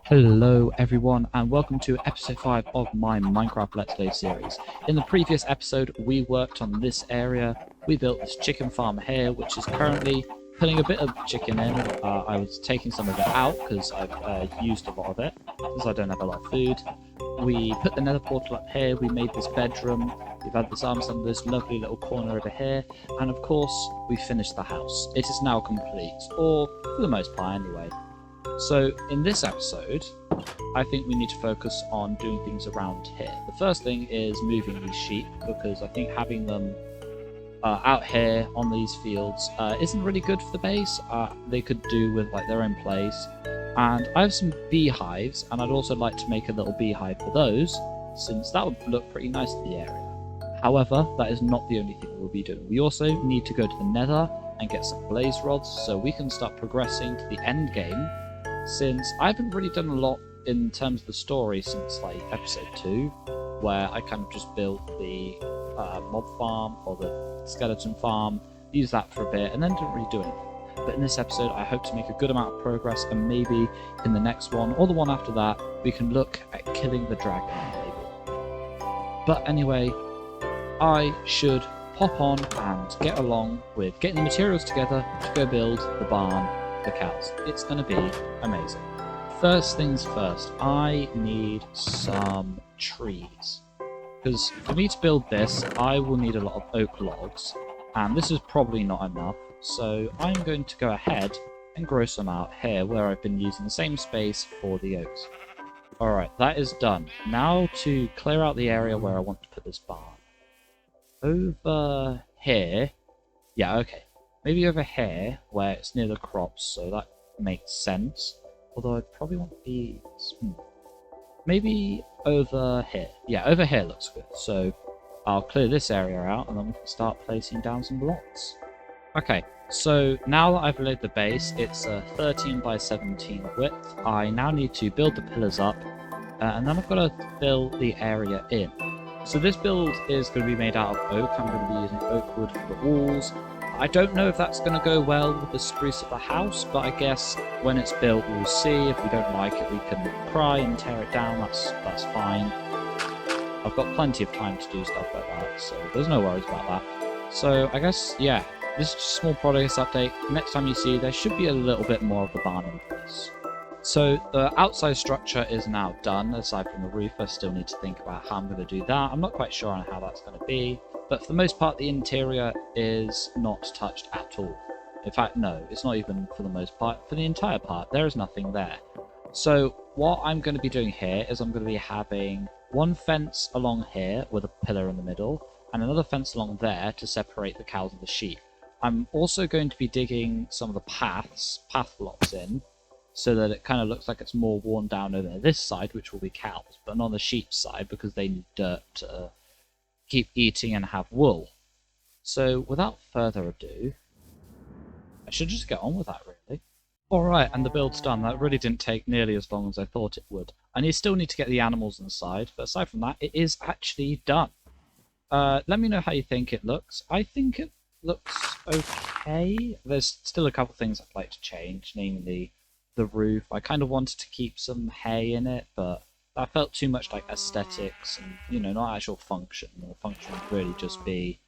Hello everyone and welcome to episode 5 of my Minecraft Let's Play series. In the previous episode we worked on this area. We built this chicken farm here which is currently putting a bit of chicken in. I was taking some of it out because I've used a lot of it because I don't have a lot of food. We put the nether portal up here, we made this bedroom, we've had this armstand, this lovely little corner over here, and of course we finished the house. It is now complete, or for the most part anyway. So in this episode, I think we need to focus on doing things around here. The first thing is moving these sheep, because I think having them out here on these fields isn't really good for the base. They could do with like their own place. And I have some beehives, and I'd also like to make a little beehive for those, since that would look pretty nice in the area. However, that is not the only thing we'll be doing. We also need to go to the nether and get some blaze rods so we can start progressing to the end game, since I haven't really done a lot in terms of the story since like episode 2, where I kind of just built the mob farm or the skeleton farm, used that for a bit, and then didn't really do anything. But in this episode I hope to make a good amount of progress, and maybe in the next one or the one after that we can look at killing the dragon maybe. But anyway, I should hop on and get along with getting the materials together to go build the barn, the cows. It's going to be amazing. First things first, I need some trees. Because for me to build this, I will need a lot of oak logs, and this is probably not enough, so I'm going to go ahead and grow some out here where I've been using the same space for the oaks. Alright, that is done. Now to clear out the area where I want to put this barn. Over here, yeah, okay. Maybe over here, where it's near the crops, so that makes sense. Although I'd probably want bees. Maybe over here. Yeah, over here looks good. So I'll clear this area out, and then we can start placing down some blocks. Okay, so now that I've laid the base, it's a 13 by 17 width. I now need to build the pillars up, and then I've got to fill the area in. So this build is going to be made out of oak. I'm going to be using oak wood for the walls. I don't know if that's going to go well with the spruce of the house, but I guess when it's built we'll see. If we don't like it we can cry and tear it down, that's fine. I've got plenty of time to do stuff like that, so there's no worries about that. So I guess, yeah, this is just a small progress update. Next time you see, there should be a little bit more of the barn in place. So the outside structure is now done, aside from the roof. I still need to think about how I'm going to do that. I'm not quite sure on how that's going to be. But for the most part, the interior is not touched at all. In fact, no, it's not even for the most part. For the entire part, there is nothing there. So what I'm going to be doing here is I'm going to be having one fence along here with a pillar in the middle, and another fence along there to separate the cows and the sheep. I'm also going to be digging some of the path blocks in, so that it kind of looks like it's more worn down over this side, which will be cows, but not on the sheep's side because they need dirt to keep eating and have wool. So without further ado, I should just get on with that really. Alright, and the build's done. That really didn't take nearly as long as I thought it would. I still need to get the animals inside, but aside from that, it is actually done. Let me know how you think it looks. I think it looks okay. There's still a couple things I'd like to change, namely the roof. I kind of wanted to keep some hay in it, but that felt too much like aesthetics and, you know, not actual function. The function would really just be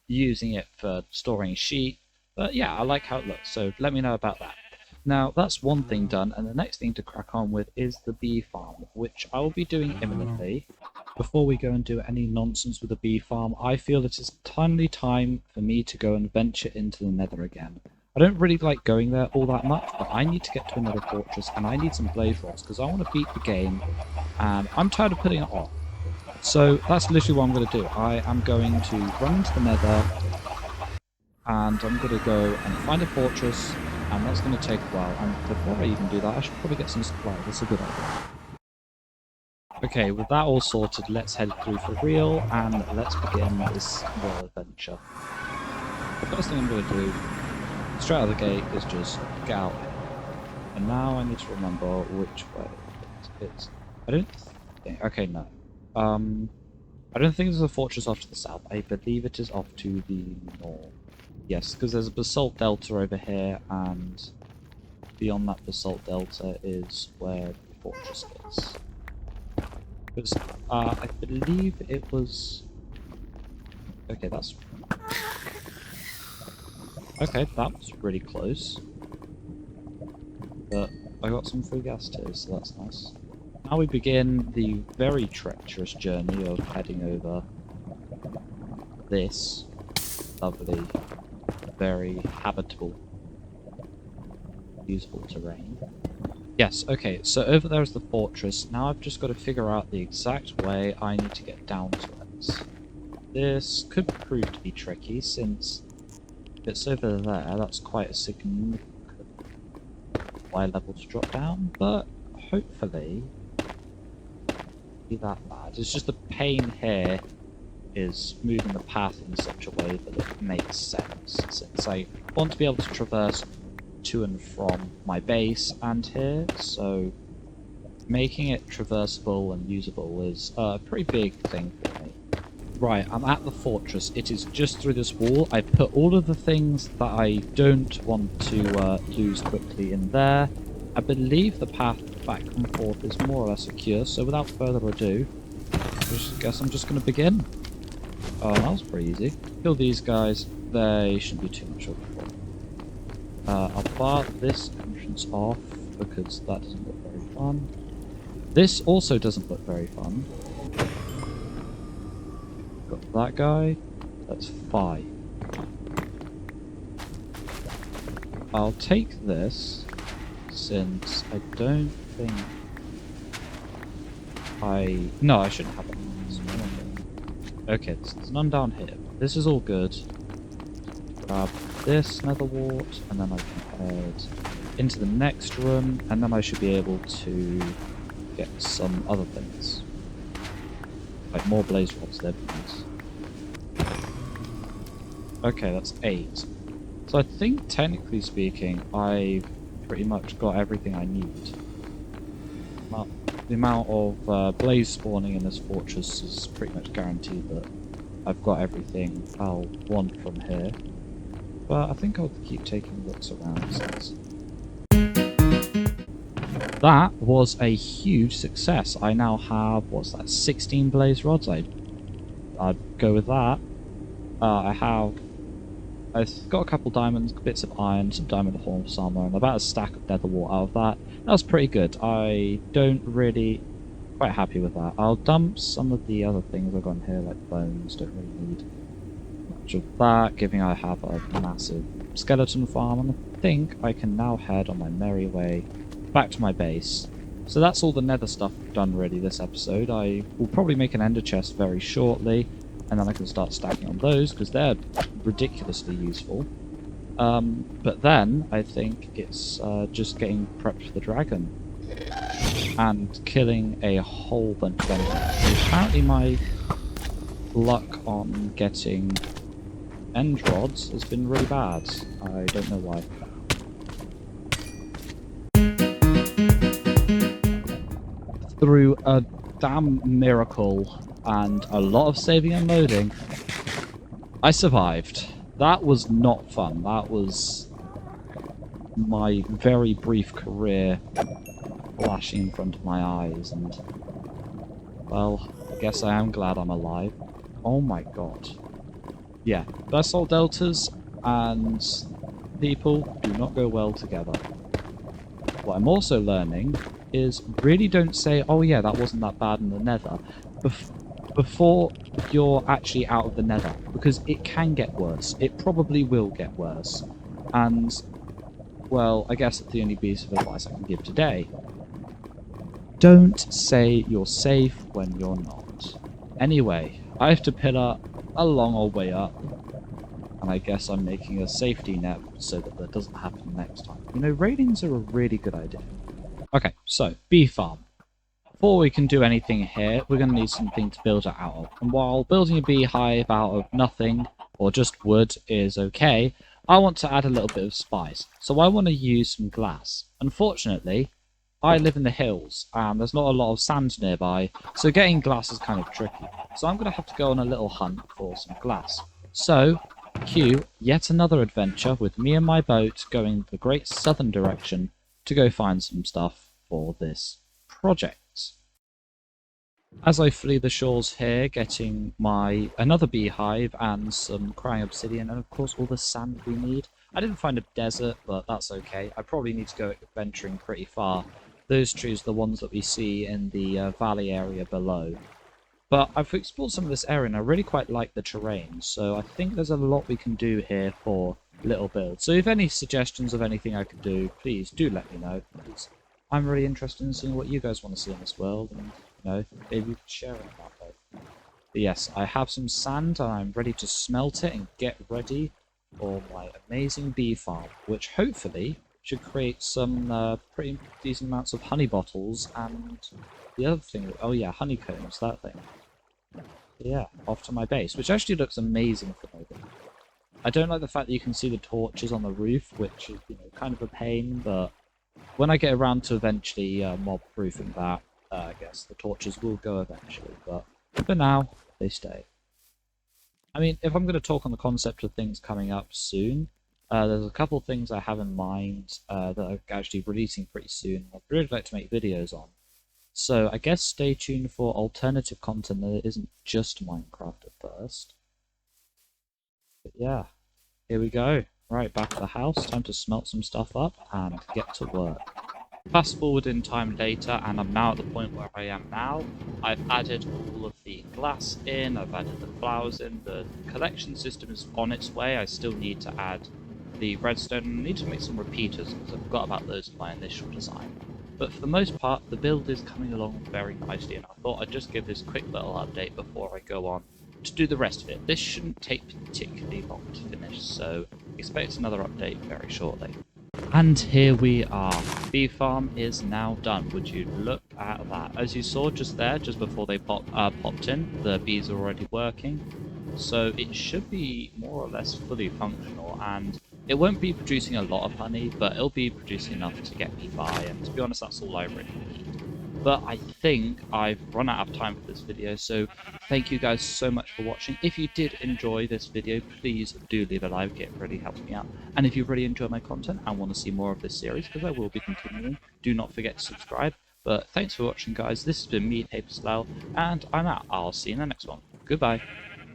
using it for storing sheep. But yeah, I like how it looks, so let me know about that. Now, that's one thing done, and the next thing to crack on with is the bee farm, which I will be doing imminently. Before we go and do any nonsense with the bee farm, I feel it is timely time for me to go and venture into the nether again. I don't really like going there all that much, but I need to get to another fortress, and I need some blaze rods, because I want to beat the game, and I'm tired of putting it off. So that's literally what I'm going to do. I am going to run into the nether, and I'm going to go and find a fortress, and that's going to take a while. And before I even do that, I should probably get some supplies. That's a good idea. Okay, with that all sorted, let's head through for real, and let's begin this little adventure. The first thing I'm going to do straight out of the gate is just get out. And now I need to remember which way it's. I don't think. Okay, no. I don't think there's a fortress off to the south. I believe it is off to the north. Yes, because there's a basalt delta over here, and beyond that basalt delta is where the Fortress is. Because I believe it was... Okay, that's... Okay, that was really close. But I got some free gas too, so that's nice. Now we begin the very treacherous journey of heading over this lovely, very habitable, usable terrain. Yes, okay, so over there is the fortress. Now I've just got to figure out the exact way I need to get down to it. This could prove to be tricky, since if it's over there, that's quite a significant Y level to drop down, but hopefully be that bad. It's just the pain here is moving the path in such a way that it makes sense, since I want to be able to traverse to and from my base and here, so making it traversable and usable is a pretty big thing for me. Right, I'm at the fortress. It is just through this wall. I put all of the things that I don't want to lose quickly in there. I believe the path back and forth is more or less secure, so without further ado, I guess I'm just going to begin. Oh, that was pretty easy. Kill these guys. They shouldn't be too much of a problem. I'll bar this entrance off, because that doesn't look very fun. This also doesn't look very fun. Got that guy. That's 5. I'll take this, since I don't think No, I shouldn't have it. Okay, there's none down here. This is all good. Grab this nether wart, and then I can head into the next room, and then I should be able to get some other things. Like more blaze rods, there, please. Okay, that's 8. So I think, technically speaking, I've pretty much got everything I need. The amount of blaze spawning in this fortress is pretty much guaranteed that I've got everything I'll want from here. But I think I'll keep taking looks around since... That was a huge success. I now have, what's that, 16 blaze rods? I'd go with that. I've got a couple diamonds, bits of iron, some diamond horse armor, and about a stack of nether wart out of that. That was pretty good. I don't really... quite happy with that. I'll dump some of the other things I've got in here, like bones. Don't really need much of that, given I have a massive skeleton farm, and I think I can now head on my merry way back to my base. So that's all the nether stuff I've done really this episode. I will probably make an ender chest very shortly, and then I can start stacking on those, because they're ridiculously useful. But then, I think it's just getting prepped for the dragon. And killing a whole bunch of enemies. Apparently my luck on getting end rods has been really bad. I don't know why. Through a damn miracle and a lot of saving and loading, I survived. That was not fun. That was my very brief career flashing in front of my eyes, and well, I guess I am glad I'm alive. Oh my god. Yeah, basalt deltas and people do not go well together. What I'm also learning is really don't say, oh yeah, that wasn't that bad in the nether, before you're actually out of the nether, because it can get worse. It probably will get worse. And, well, I guess that's the only piece of advice I can give today. Don't say you're safe when you're not. Anyway, I have to pillar a long old way up, and I guess I'm making a safety net so that that doesn't happen next time. You know, raidings are a really good idea. Okay, so, bee farm. Before we can do anything here, we're going to need something to build it out of. And while building a beehive out of nothing, or just wood, is okay, I want to add a little bit of spice. So I want to use some glass. Unfortunately, I live in the hills, and there's not a lot of sand nearby, so getting glass is kind of tricky. So I'm going to have to go on a little hunt for some glass. So, cue yet another adventure with me and my boat going the great southern direction to go find some stuff for this project. As I flee the shores here, getting my another beehive and some crying obsidian, and of course all the sand we need. I didn't find a desert, but that's okay. I probably need to go venturing pretty far. Those trees are the ones that we see in the valley area below. But I've explored some of this area and I really quite like the terrain, so I think there's a lot we can do here for little builds. So if any suggestions of anything I could do, please do let me know. I'm really interested in seeing what you guys want to see in this world, and maybe you could share it that way. But yes, I have some sand and I'm ready to smelt it and get ready for my amazing bee farm, which hopefully should create some pretty decent amounts of honey bottles and the other thing, oh yeah, honeycombs, that thing. Yeah, off to my base, which actually looks amazing for me. I don't like the fact that you can see the torches on the roof, which is kind of a pain, but when I get around to eventually mob-proofing that, I guess the torches will go eventually, but for now, they stay. I mean, if I'm going to talk on the concept of things coming up soon, there's a couple of things I have in mind that I'm actually releasing pretty soon. I'd really like to make videos on. So I guess stay tuned for alternative content that isn't just Minecraft at first. But yeah, here we go. Right, back at the house, time to smelt some stuff up and get to work. Fast forward in time later, and I'm now at the point where I am now. I've added all of the glass in, I've added the flowers in, the collection system is on its way. I still need to add the redstone, and I need to make some repeaters because I forgot about those in my initial design. But for the most part, the build is coming along very nicely, and I thought I'd just give this quick little update before I go on to do the rest of it. This shouldn't take particularly long to finish, so expect another update very shortly. And here we are. Bee farm is now done. Would you look at that? As you saw just there, just before they popped in, the bees are already working. So it should be more or less fully functional, and it won't be producing a lot of honey, but it'll be producing enough to get me by, and to be honest, that's all I really need. But I think I've run out of time for this video, so thank you guys so much for watching. If you did enjoy this video, please do leave a like, it really helps me out. And if you really enjoy my content and want to see more of this series, because I will be continuing, do not forget to subscribe. But thanks for watching guys, this has been me, Paperzlel, and I'm out. I'll see you in the next one. Goodbye.